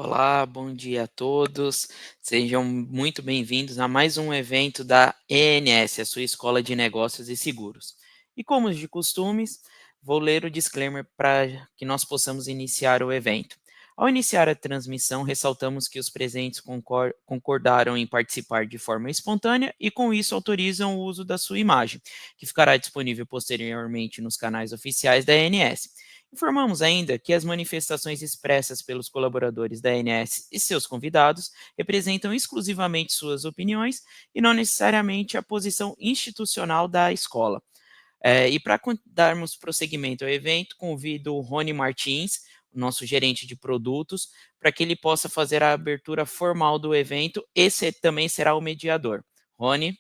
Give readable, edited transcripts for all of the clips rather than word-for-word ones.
Olá, bom dia a todos. Sejam muito bem-vindos a mais um evento da ENS, a sua Escola de Negócios e Seguros. E como de costumes, vou ler o disclaimer para que nós possamos iniciar o evento. Ao iniciar a transmissão, ressaltamos que os presentes concordaram em participar de forma espontânea e, com isso, autorizam o uso da sua imagem, que ficará disponível posteriormente nos canais oficiais da ENS. Informamos ainda que as manifestações expressas pelos colaboradores da ANS e seus convidados representam exclusivamente suas opiniões e não necessariamente a posição institucional da escola. E para darmos prosseguimento ao evento, convido o Ronny Martins, nosso gerente de produtos, para que ele possa fazer a abertura formal do evento. Esse também será o mediador. Rony.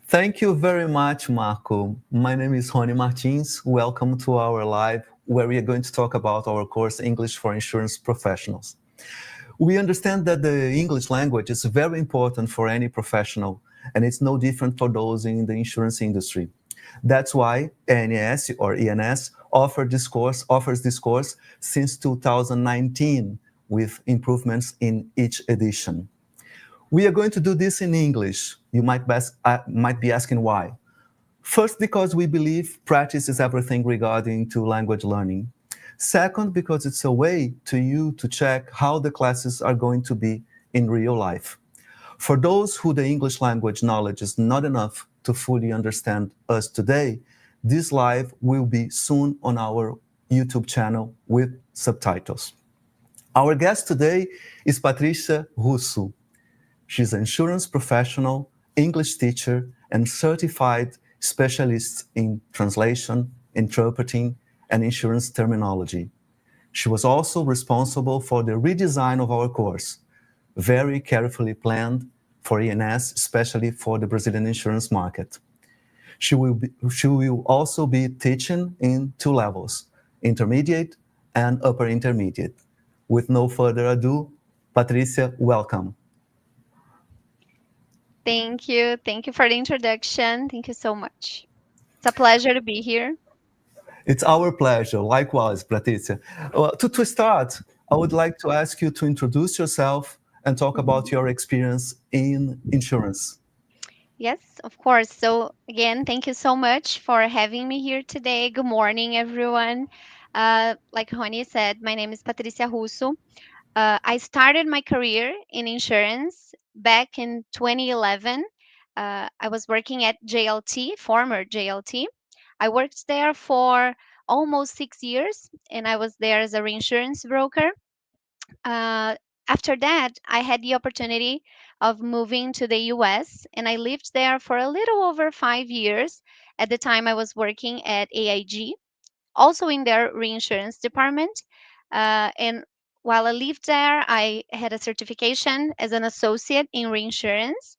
Thank you very much, Marco. My name is Ronny Martins. Welcome to our live, where we are going to talk about our course, English for Insurance Professionals. We understand that the English language is very important for any professional, and it's no different for those in the insurance industry. That's why ENS or ENS offers this course since 2019 with improvements in each edition. We are going to do this in English. You might be asking why. First, because we believe practice is everything regarding to language learning. Second, because it's a way to you to check how the classes are going to be in real life. For those who the English language knowledge is not enough to fully understand us today, this live will be soon on our YouTube channel with subtitles. Our guest today is Patricia Russo. She's an insurance professional, English teacher, and certified specialist in translation, interpreting, and insurance terminology. She was also responsible for the redesign of our course, very carefully planned for ENS, especially for the Brazilian insurance market. She will also be teaching in 2 levels, intermediate and upper intermediate. With no further ado, Patricia, welcome. Thank you. Thank you for the introduction. Thank you so much. It's a pleasure to be here. It's our pleasure. Likewise, Patricia. To start, I would like to ask you to introduce yourself and talk about your experience in insurance. Yes, of course. So again, thank you so much for having me here today. Good morning, everyone. Like Rony said, my name is Patricia Russo. I started my career in insurance back in 2011. I was working at JLT, former JLT. I worked there for almost 6 years, and I was there as a reinsurance broker. Uh, After that, I had the opportunity of moving to the US, and I lived there for a little over 5 years. At the time, I was working at AIG, also in their reinsurance department. And while I lived there, I had a certification as an associate in reinsurance.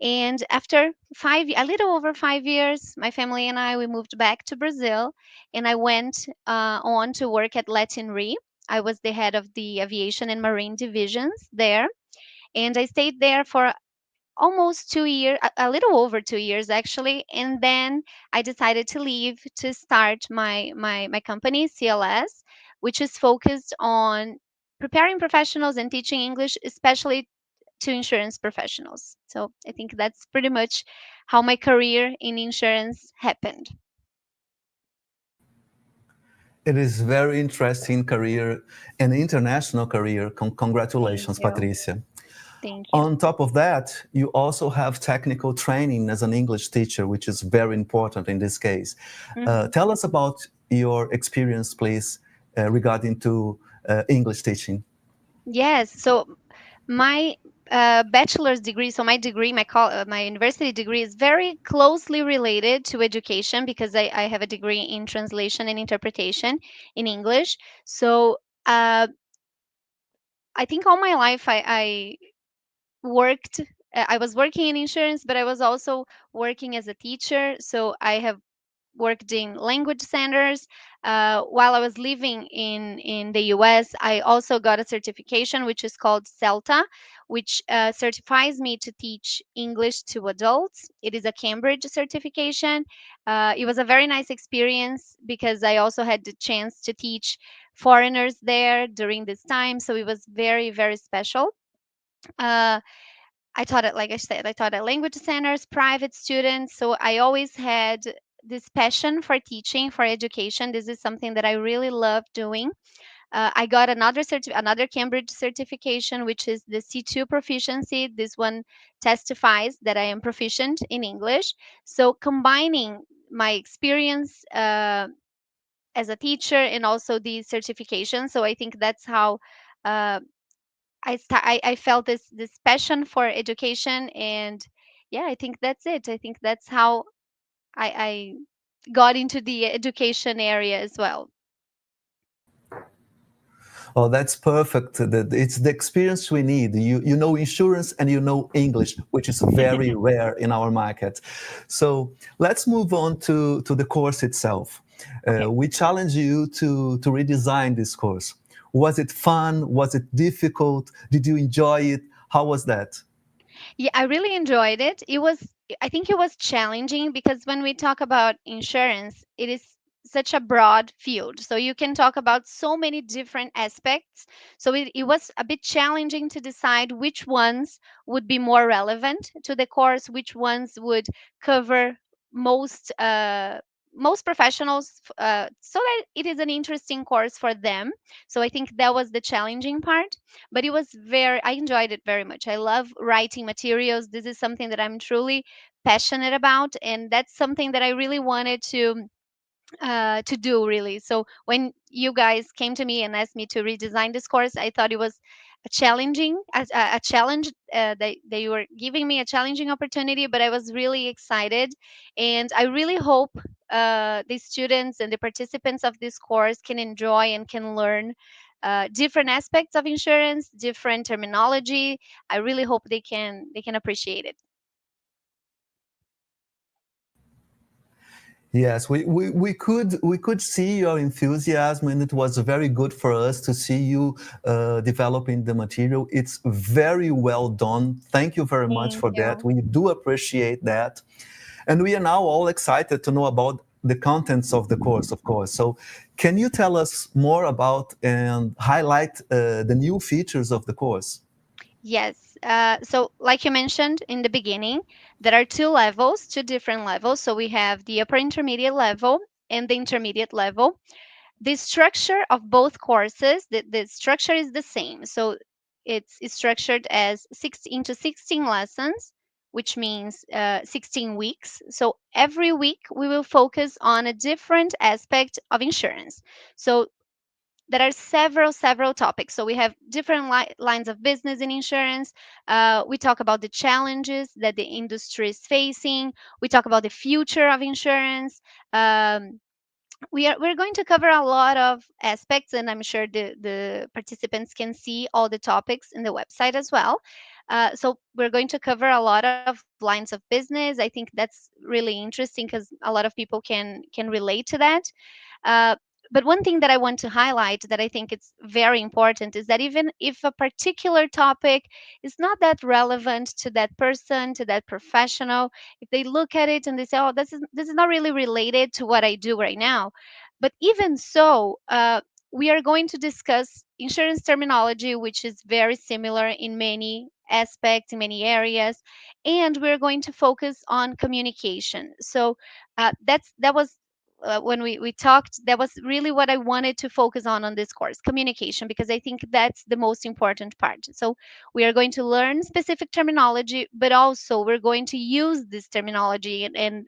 And after a little over 5 years, my family and we moved back to Brazil, and I went on to work at Latin Re. I was the head of the aviation and marine divisions there, and I stayed there for almost 2 years, a little over 2 years actually. And then I decided to leave to start my company, CLS, which is focused on preparing professionals and teaching English, especially to insurance professionals. So I think that's pretty much how my career in insurance happened. It is very interesting career, an international career. Congratulations, Thank you. Patricia. Thank you. On top of that, you also have technical training as an English teacher, which is very important in this case. Tell us about your experience, please, regarding to English teaching. Yes. So my bachelor's degree, so my degree, my university degree is very closely related to education because I have a degree in translation and interpretation in English. So I think all my life I worked. I was working in insurance, but I was also working as a teacher. So I have worked in language centers. While I was living in the US, I also got a certification which is called CELTA, which certifies me to teach English to adults. It is a Cambridge certification. It was a very nice experience because I also had the chance to teach foreigners there during this time, so it was very, very special. uh, I taught it, like I said, I taught at language centers, private students. So I always had this passion for teaching, for education. This is something that I really love doing. I got another Cambridge certification, which is the C2 proficiency. This one testifies that I am proficient in English. So combining my experience as a teacher and also the certification. So I think that's how uh, I felt this passion for education, and yeah, I think that's it. I think that's how I got into the education area as well. Oh, that's perfect. It's the experience we need. You know insurance and you know English, which is very rare in our market. So let's move on to the course itself. Okay. We challenge you to redesign this course. Was it fun? Was it difficult? Did you enjoy it? How was that? Yeah, I really enjoyed it. I think it was challenging because when we talk about insurance, it is such a broad field. So you can talk about so many different aspects. So it was a bit challenging to decide which ones would be more relevant to the course, which ones would cover most most professionals, so that it is an interesting course for them. So I think that was the challenging part, but it was very, I enjoyed it very much. I love writing materials. This is something that I'm truly passionate about, and that's something that I really wanted to do, really. So when you guys came to me and asked me to redesign this course, I thought it was a challenge. They were giving me a challenging opportunity, but I was really excited, and I really hope the students and the participants of this course can enjoy and can learn different aspects of insurance, different terminology. I really hope they can appreciate it. Yes, we could see your enthusiasm, and it was very good for us to see you developing the material. It's very well done. Thank you very much Thank for that. you. We do appreciate that, and we are now all excited to know about the contents of the course, of course. So, can you tell us more about and highlight the new features of the course? Yes. So, like you mentioned in the beginning, there are two levels, two different levels. So, we have the upper intermediate level and the intermediate level. The structure of both courses, the structure is the same. So, it's structured as 16 into 16 lessons, which means 16 weeks. So, every week we will focus on a different aspect of insurance. So, there are several topics. So we have different lines of business in insurance. We talk about the challenges that the industry is facing. We talk about the future of insurance. um, we're going to cover a lot of aspects, and I'm sure the participants can see all the topics in the website as well. So we're going to cover a lot of lines of business. I think that's really interesting because a lot of people can relate to that. uh, but one thing that I want to highlight that I think it's very important is that even if a particular topic is not that relevant to that person, to that professional, if they look at it and they say, "Oh, this is not really related to what I do right now," but even so, we are going to discuss insurance terminology, which is very similar in many aspects, in many areas, and we're going to focus on communication. So that was when we talked, that was really what I wanted to focus on this course, communication, because I think that's the most important part. So we are going to learn specific terminology, but also we're going to use this terminology, and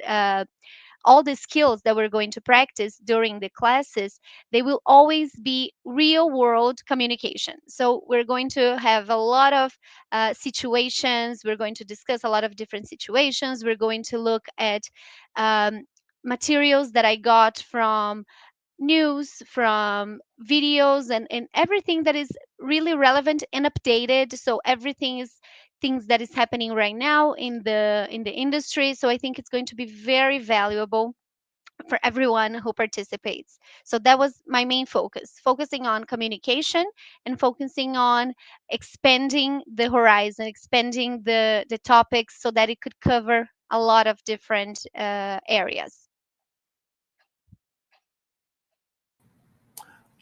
all the skills that we're going to practice during the classes, they will always be real world communication. So we're going to have a lot of situations. We're going to discuss a lot of different situations. We're going to look at um, materials that I got from news, from videos, and everything that is really relevant and updated. So everything is things that is happening right now in the industry. So I think it's going to be very valuable for everyone who participates. So that was my main focus, focusing on communication and focusing on expanding the horizon, expanding the topics so that it could cover a lot of different areas.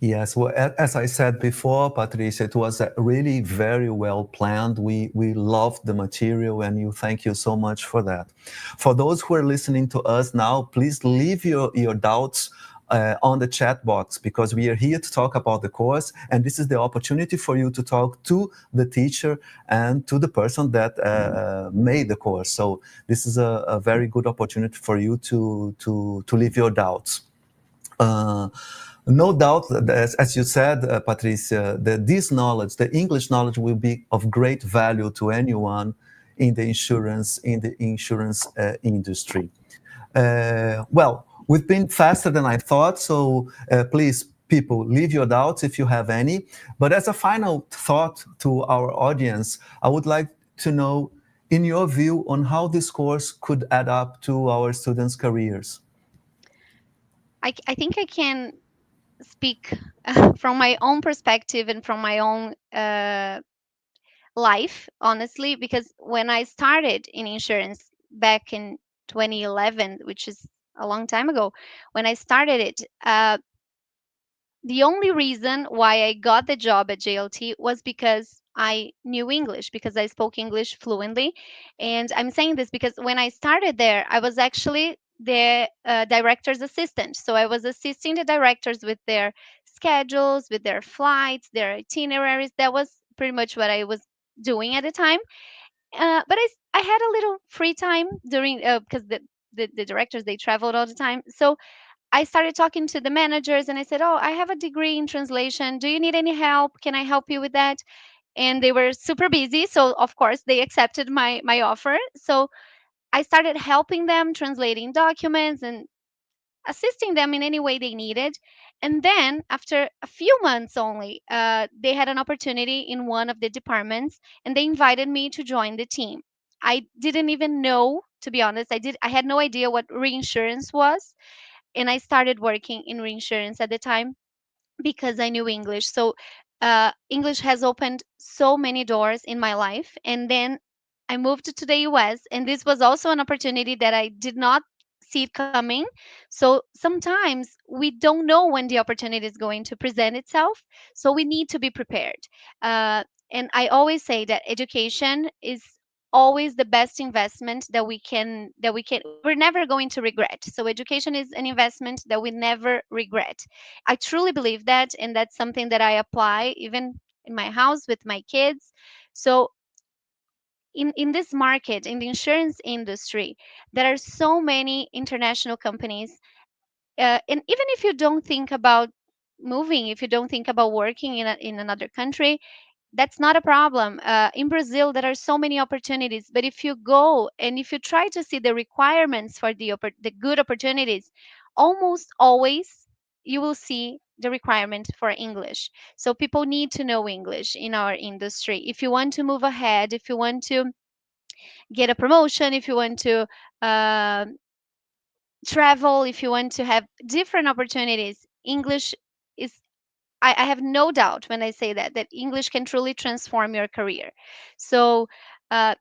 Yes, well, as I said before, Patricia, it was really very well planned. We loved the material, and thank you so much for that. For those who are listening to us now, please leave your doubts on the chat box, because we are here to talk about the course, and this is the opportunity for you to talk to the teacher and to the person that made the course. So this is a very good opportunity for you to leave your doubts. Uh, no doubt, that as you said, Patricia, that this knowledge, the English knowledge, will be of great value to anyone in the insurance industry. Well, we've been faster than I thought, so please, people, leave your doubts if you have any. But as a final thought to our audience, I would like to know, in your view, on how this course could add up to our students' careers. I think I can speak from my own perspective and from my own life, honestly, because when I started in insurance back in 2011, which is a long time ago, when I started it, the only reason why I got the job at JLT was because I knew English, because I spoke English fluently. And I'm saying this because when I started there, I was actually the director's assistant. So I was assisting the directors with their schedules, with their flights, their itineraries. That was pretty much what I was doing at the time. But I had a little free time during because the directors, they traveled all the time. So I started talking to the managers and I said, "Oh, I have a degree in translation. Do you need any help? Can I help you with that?" And they were super busy, so of course they accepted my offer. So I started helping them translating documents and assisting them in any way they needed. And then, after a few months only, they had an opportunity in one of the departments, and they invited me to join the team. I didn't even know, to be honest. I had no idea what reinsurance was, and I started working in reinsurance at the time because I knew English. So English has opened so many doors in my life. And then I moved to the US, and this was also an opportunity that I did not see it coming. So sometimes we don't know when the opportunity is going to present itself. So we need to be prepared. Uh, and I always say that education is always the best investment that we can we're never going to regret. So education is an investment that we never regret. I truly believe that, and that's something that I apply even in my house with my kids. So in this market, in the insurance industry, there are so many international companies, and even if you don't think about moving, if you don't think about working in another country, that's not a problem. In Brazil, there are so many opportunities, but if you go and if you try to see the requirements for the good opportunities, almost always you will see the requirement for English. So people need to know English in our industry. If you want to move ahead, if you want to get a promotion, if you want to uh, travel, if you want to have different opportunities, English is, I have no doubt when I say that English can truly transform your career. So uh,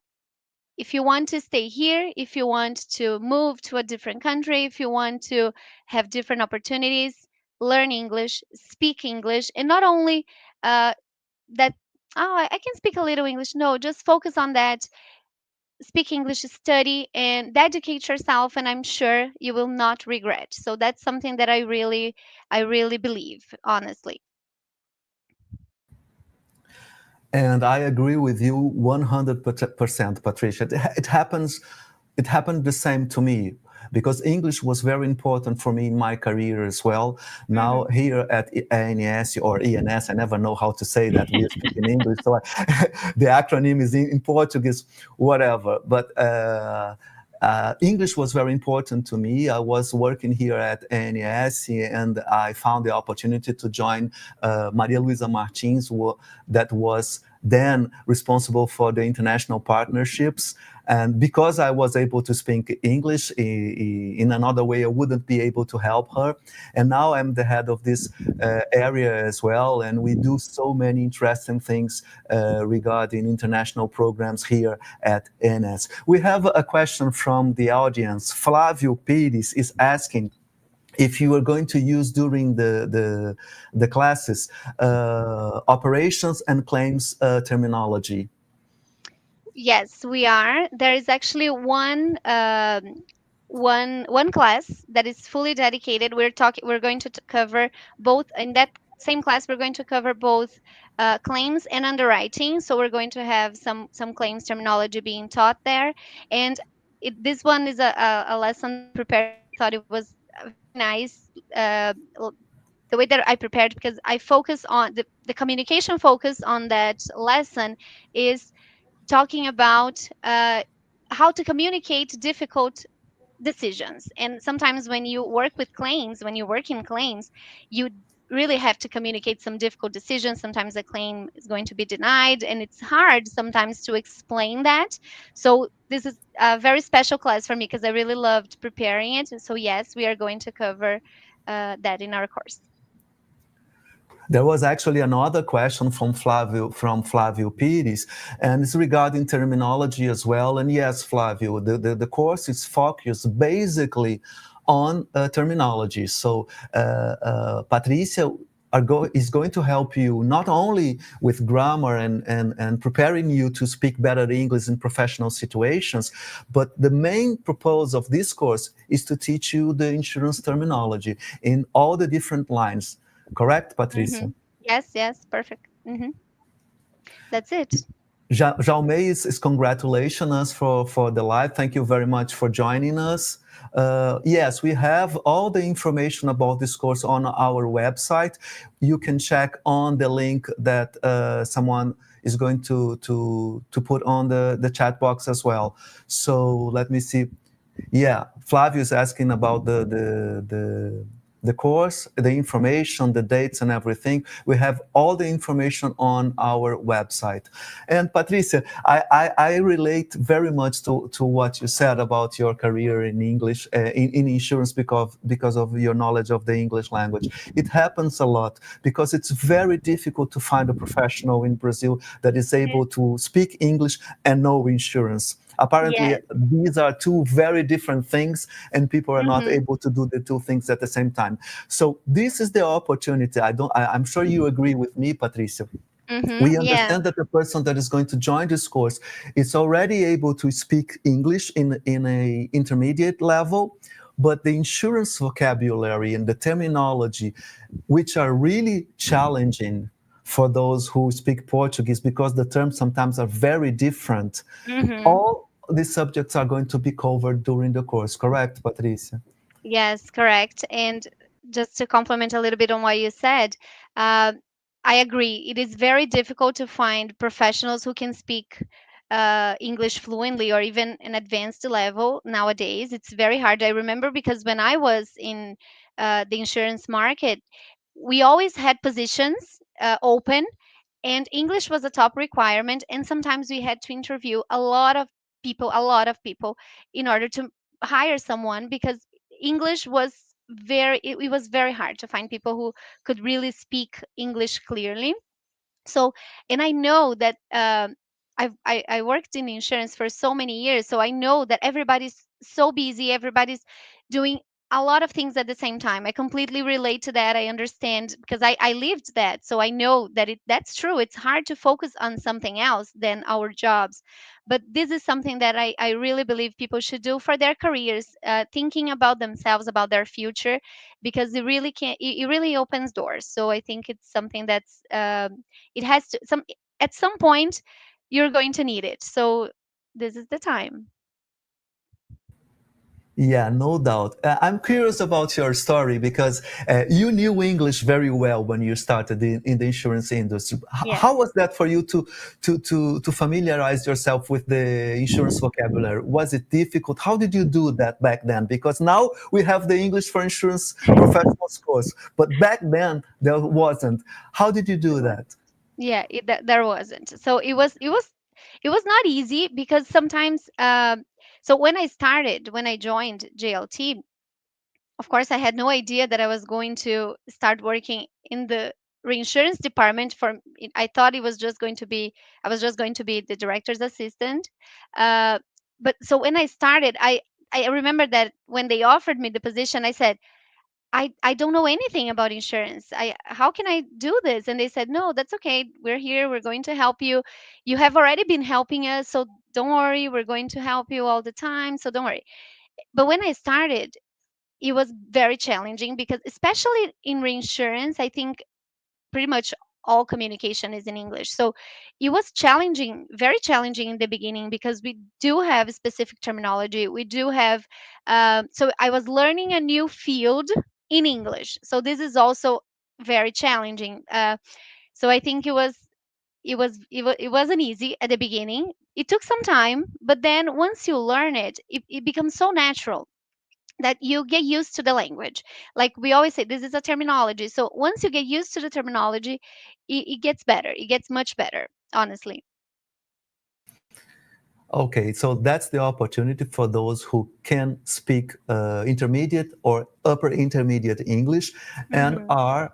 if you want to stay here, if you want to move to a different country, if you want to have different opportunities, learn English, speak English, and not only that, oh, I can speak a little English. No, just focus on that. Speak English, study, and dedicate yourself, and I'm sure you will not regret. So that's something that I really believe, honestly. And I agree with you 100%, Patricia. It happened the same to me, because English was very important for me in my career as well. Now Hmm. here at ANS or ENS, I never know how to say that. We speak in English, so the acronym is in Portuguese, whatever. But English was very important to me. I was working here at ANS, and I found the opportunity to join Maria Luisa Martins, that was then responsible for the international partnerships. And because I was able to speak English in another way, I wouldn't be able to help her. And now I'm the head of this area as well. And we do so many interesting things regarding international programs here at NS. We have a question from the audience. Flavio Pires is asking if you are going to use during the classes operations and claims terminology. Yes, we are. There is actually one class that is fully dedicated. We're going to cover both in that same class. We're going to cover both claims and underwriting. So we're going to have some claims terminology being taught there. And this one is a lesson that I prepared because I thought it was very nice. The way that I prepared, because I focus on the communication focus on that lesson is talking about how to communicate difficult decisions. And sometimes when you work with claims, when you work in claims, you really have to communicate some difficult decisions. Sometimes a claim is going to be denied, and it's hard sometimes to explain that. So this is a very special class for me because I really loved preparing it. So yes, we are going to cover that in our course. There was actually another question from Flavio Pires, and it's regarding terminology as well. And yes, Flavio, the course is focused basically on terminology. So Patricia is going to help you not only with grammar and preparing you to speak better English in professional situations, but the main purpose of this course is to teach you the insurance terminology in all the different lines. Correct, Patricia? Yes, yes, perfect. That's it. Jaume is congratulating us for the live. Thank you very much for joining us. Yes, we have all the information about this course on our website. You can check on the link that someone is going to put on the chat box as well. So let me see. Yeah, Flavio is asking about the course, the information, the dates, and everything. We have all the information on our website. And Patricia, I relate very much to what you said about your career in English, in insurance, because of your knowledge of the English language. It happens a lot because it's very difficult to find a professional in Brazil that is able to speak English and know insurance. Apparently, Yes. these are two very different things, and people are not Mm-hmm. able to do the two things at the same time. So this is the opportunity. I'm sure you agree with me, Patricia. Mm-hmm. We Yeah. understand that the person that is going to join this course is already able to speak English in a intermediate level, but the insurance vocabulary and the terminology, which are really challenging for those who speak Portuguese, because the terms sometimes are very different. Mm-hmm. All these subjects are going to be covered during the course, correct, Patricia? Yes, correct. And just to complement a little bit on what you said, uh, I agree. It is very difficult to find professionals who can speak English fluently or even an advanced level nowadays. It's very hard. I remember because when I was in the insurance market, we always had positions open, and English was a top requirement. And sometimes we had to interview a lot of people in order to hire someone, because English was it was very hard to find people who could really speak English clearly. So, and I know that I worked in insurance for so many years, so I know that everybody's so busy, everybody's doing a lot of things at the same time. I completely relate to that. I understand because I lived that, so I know that that's true. It's hard to focus on something else than our jobs, but this is something that I really believe people should do for their careers, thinking about themselves, about their future, because it really opens doors. So I think it's something that's it has to some at some point you're going to need it. So this is the time. Yeah, no doubt. I'm curious about your story because you knew English very well when you started in the insurance industry. How Yes. was that for you to familiarize yourself with the insurance vocabulary? Was it difficult? How did you do that back then? Because now we have the English for Insurance Professionals course, but back then there wasn't. How did you There do was. that? Yeah, there wasn't. So it was not easy because sometimes so when I joined JLT, of course I had no idea that I was going to start working in the reinsurance department. I thought it was just going to be I was just going to be the director's assistant. uh, but so when I started, I remember that when they offered me the position, I said, I don't know anything about insurance. How can I do this? And they said, no, that's okay. We're here. We're going to help you. You have already been helping us, so don't worry. We're going to help you all the time, so don't worry. But when I started, it was very challenging because, especially in reinsurance, I think pretty much all communication is in English. So it was challenging, very challenging in the beginning because we do have specific terminology. We do have, so I was learning a new field in English. So this is also very challenging. So I think it wasn't easy at the beginning. It took some time, but then once you learn it, it becomes so natural that you get used to the language. Like we always say, this is a terminology. So once you get used to the terminology, it gets better. It gets much better, honestly. Okay, so that's the opportunity for those who can speak intermediate or upper intermediate English and Hmm. are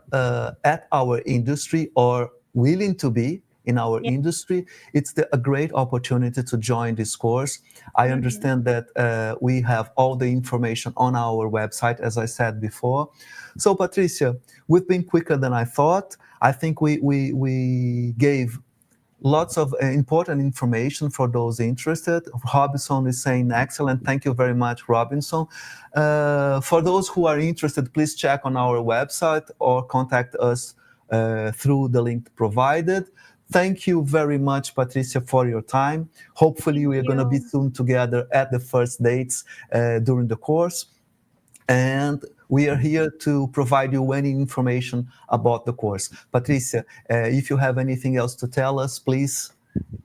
at our industry or willing to be in our Yeah. industry. It's a great opportunity to join this course. I Hmm. understand that we have all the information on our website, as I said before. So, Patricia, we've been quicker than I thought. I think we gave lots of important information for those interested. Robinson is saying excellent. Thank you very much, Robinson. For those who are interested, please check on our website or contact us through the link provided. Thank you very much, Patricia, for your time. Hopefully, Thank we are going to be you. soon together at the first dates during the course. And we are here to provide you any information about the course. Patricia, if you have anything else to tell us, please,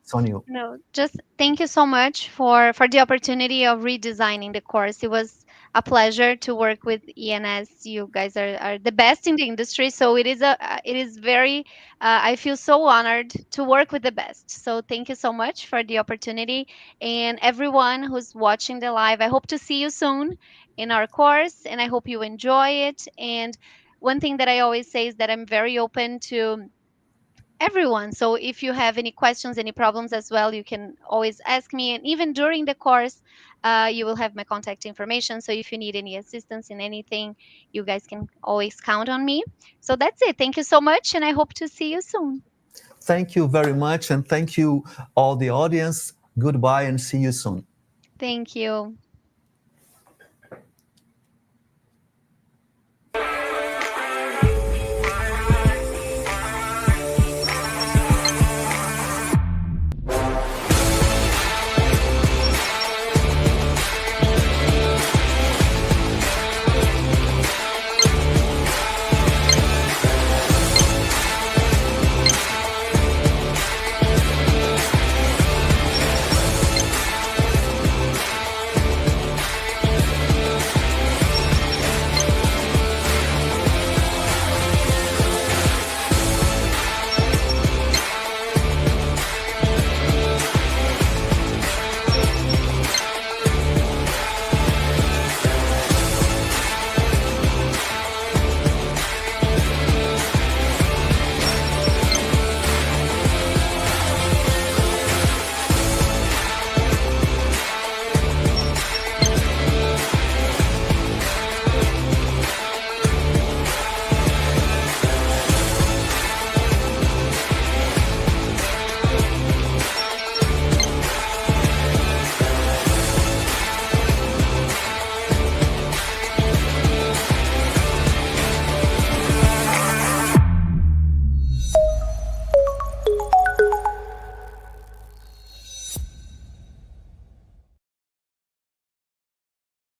it's on you. No, just thank you so much for the opportunity of redesigning the course. It was a pleasure to work with ENS. You guys are the best in the industry, so it is very I feel so honored to work with the best. So thank you so much for the opportunity, and everyone who's watching the live. I hope to see you soon in our course, and I hope you enjoy it. And one thing that I always say is that I'm very open to everyone. So if you have any questions, any problems as well, you can always ask me. And even during the course, you will have my contact information. So if you need any assistance in anything, you guys can always count on me. So that's it. Thank you so much. And I hope to see you soon. Thank you very much, and thank you, all the audience. Goodbye, and see you soon. Thank you.